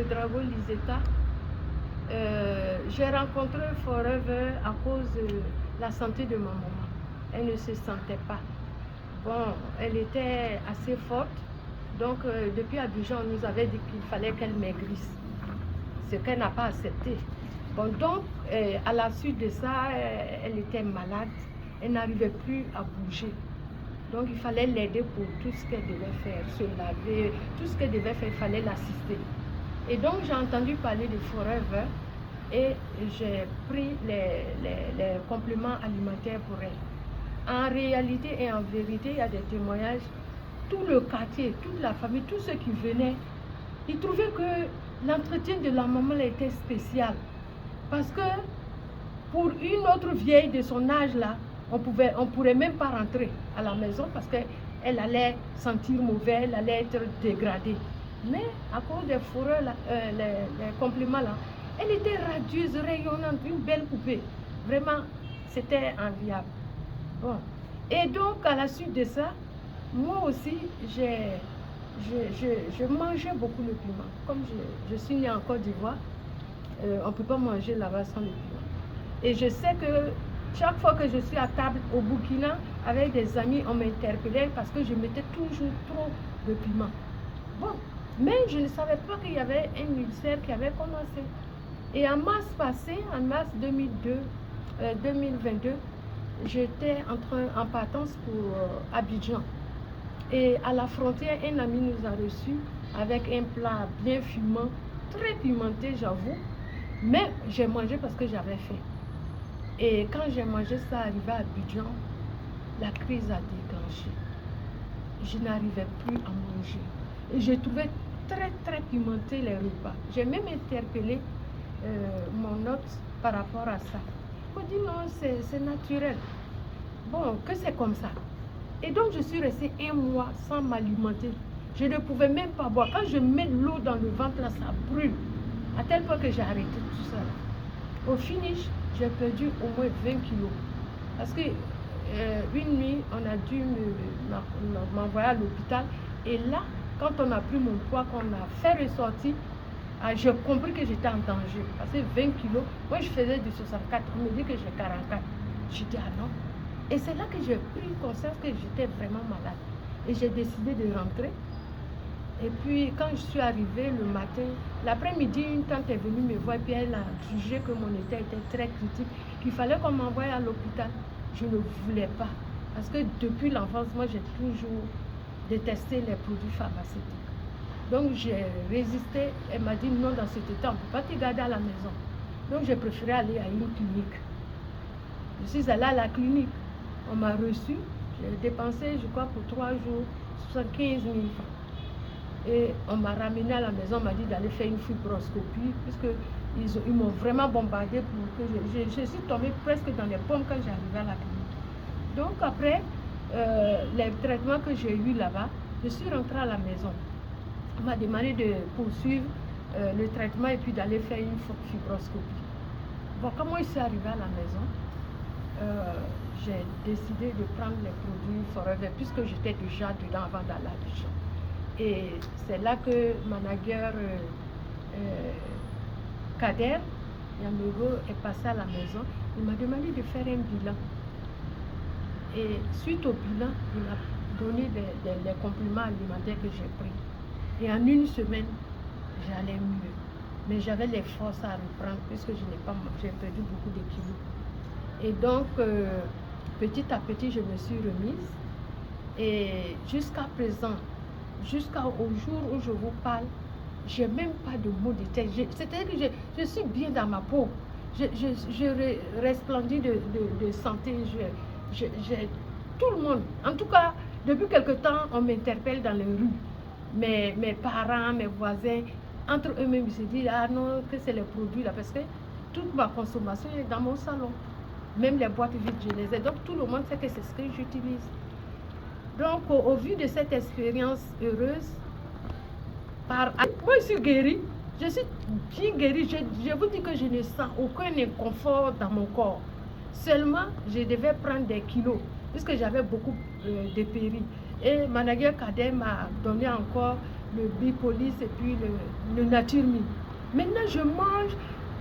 Ouédraogo Liseta. J'ai rencontré Forever à cause de la santé de ma maman. Elle ne se sentait pas. Bon, elle était assez forte. Donc, depuis Abidjan, on nous avait dit qu'il fallait qu'elle maigrisse. Ce qu'elle n'a pas accepté. Bon, donc, à la suite de ça, elle était malade. Elle n'arrivait plus à bouger. Donc, il fallait l'aider pour tout ce qu'elle devait faire, se laver, tout ce qu'elle devait faire, il fallait l'assister. Et donc, j'ai entendu parler de Forever et j'ai pris les compléments alimentaires pour elle. En réalité et en vérité, il y a des témoignages. Tout le quartier, toute la famille, tous ceux qui venaient, ils trouvaient que l'entretien de la maman était spécial. Parce que pour une autre vieille de son âge là, on pourrait même pas rentrer à la maison parce qu'elle allait sentir mauvais, elle allait être dégradée. Mais à cause des fourreurs, les compléments là, elle était radieuse, rayonnante, une belle poupée. Vraiment, c'était enviable. Bon. Et donc, à la suite de ça, moi aussi, je mangeais beaucoup le piment. Comme je suis née en Côte d'Ivoire, on ne peut pas manger là-bas sans le piment. Et je sais que chaque fois que je suis à table au Burkina avec des amis, on m'interpellait parce que je mettais toujours trop de piment. Bon, mais je ne savais pas qu'il y avait un ulcère qui avait commencé. Et en mars passé, en mars 2022, j'étais en partance pour Abidjan. Et à la frontière, un ami nous a reçus avec un plat bien fumant, très pimenté, j'avoue. Mais j'ai mangé parce que j'avais faim. Et quand j'ai mangé ça, arrivé à Abidjan, la crise a déclenché. Je n'arrivais plus à manger. Et je trouvais très, très pimenté les repas. J'ai même interpellé mon hôte par rapport à ça. Il m'a dit non, c'est naturel. Bon, que c'est comme ça. Et donc, je suis restée un mois sans m'alimenter. Je ne pouvais même pas boire. Quand je mets l'eau dans le ventre, là, ça brûle. À tel point que j'ai arrêté tout ça. Au finish, j'ai perdu au moins 20 kilos. Parce que une nuit, on a dû m'envoyer à l'hôpital. Et là, quand on a pris mon poids, qu'on a fait ressortir, j'ai compris que j'étais en danger. Parce que 20 kilos, moi je faisais du 64, on me dit que j'ai 44. J'ai dit ah non. Et c'est là que j'ai pris conscience que j'étais vraiment malade. Et j'ai décidé de rentrer. Et puis quand je suis arrivée le matin, l'après-midi, une tante est venue me voir et puis elle a jugé que mon état était très critique, qu'il fallait qu'on m'envoie à l'hôpital. Je ne voulais pas. Parce que depuis l'enfance, moi j'ai toujours détesté les produits pharmaceutiques. Donc j'ai résisté. Elle m'a dit non, dans cet état, on ne peut pas te garder à la maison. Donc j'ai préféré aller à une clinique. Je suis allée à la clinique. On m'a reçu. J'ai dépensé, je crois, pour 3 jours, 75 000 francs. Et on m'a ramené à la maison, on m'a dit d'aller faire une fibroscopie, puisqu'ils m'ont vraiment bombardé pour que je suis tombée presque dans les pommes quand j'arrivais à la clinique. Donc après les traitements que j'ai eus là-bas, je suis rentrée à la maison. On m'a demandé de poursuivre le traitement et puis d'aller faire une fibroscopie. Bon, quand moi je suis arrivée à la maison, j'ai décidé de prendre les produits Forever puisque j'étais déjà dedans avant d'aller à Abidjan. Et c'est là que manager Kader Yamego est passé à la maison. Il m'a demandé de faire un bilan. Et suite au bilan, il m'a donné les compléments alimentaires que j'ai pris. Et en une semaine, j'allais mieux. Mais j'avais les forces à reprendre puisque j'ai perdu beaucoup de kilos. Et donc, petit à petit, je me suis remise. Et jusqu'à présent, jusqu'au jour où je vous parle, je n'ai même pas de maux de tête. C'est-à-dire que je suis bien dans ma peau. Je resplendis de santé. Tout le monde, en tout cas, depuis quelque temps, on m'interpelle dans les rues. Mes parents, mes voisins, entre eux-mêmes, ils se disent ah non, que c'est les produits là, parce que toute ma consommation est dans mon salon. Même les boîtes vides, je les ai. Donc tout le monde sait que c'est ce que j'utilise. Donc au vu de cette expérience heureuse, moi je suis guérie, je suis bien guérie. Je vous dis que je ne sens aucun inconfort dans mon corps. Seulement, je devais prendre des kilos, puisque j'avais beaucoup dépéri. Et manager Kader m'a donné encore le Bipolis et puis le Nature Mi. Maintenant, je mange.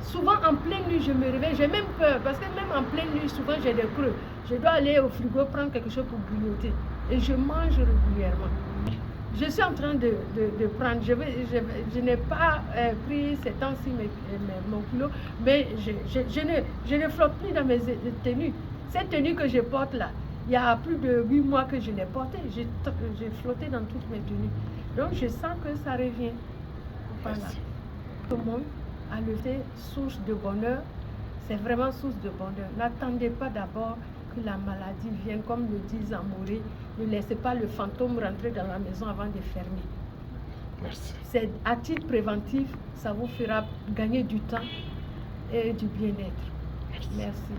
Souvent en pleine nuit, je me réveille, j'ai même peur parce que même en pleine nuit, souvent j'ai des creux. Je dois aller au frigo prendre quelque chose pour grignoter et je mange régulièrement. Je suis en train de prendre, je n'ai pas pris ces temps-ci mon kilo, mais je ne flotte plus dans mes tenues. Cette tenue que je porte là, il y a plus de 8 mois que je l'ai portée. J'ai flotté dans toutes mes tenues. Donc je sens que ça revient. Voilà. Tout le monde a le fait source de bonheur. C'est vraiment source de bonheur. N'attendez pas d'abord que la maladie vienne, comme le disent Amoré. Ne laissez pas le fantôme rentrer dans la maison avant de fermer. Merci. C'est à titre préventif, ça vous fera gagner du temps et du bien-être. Merci.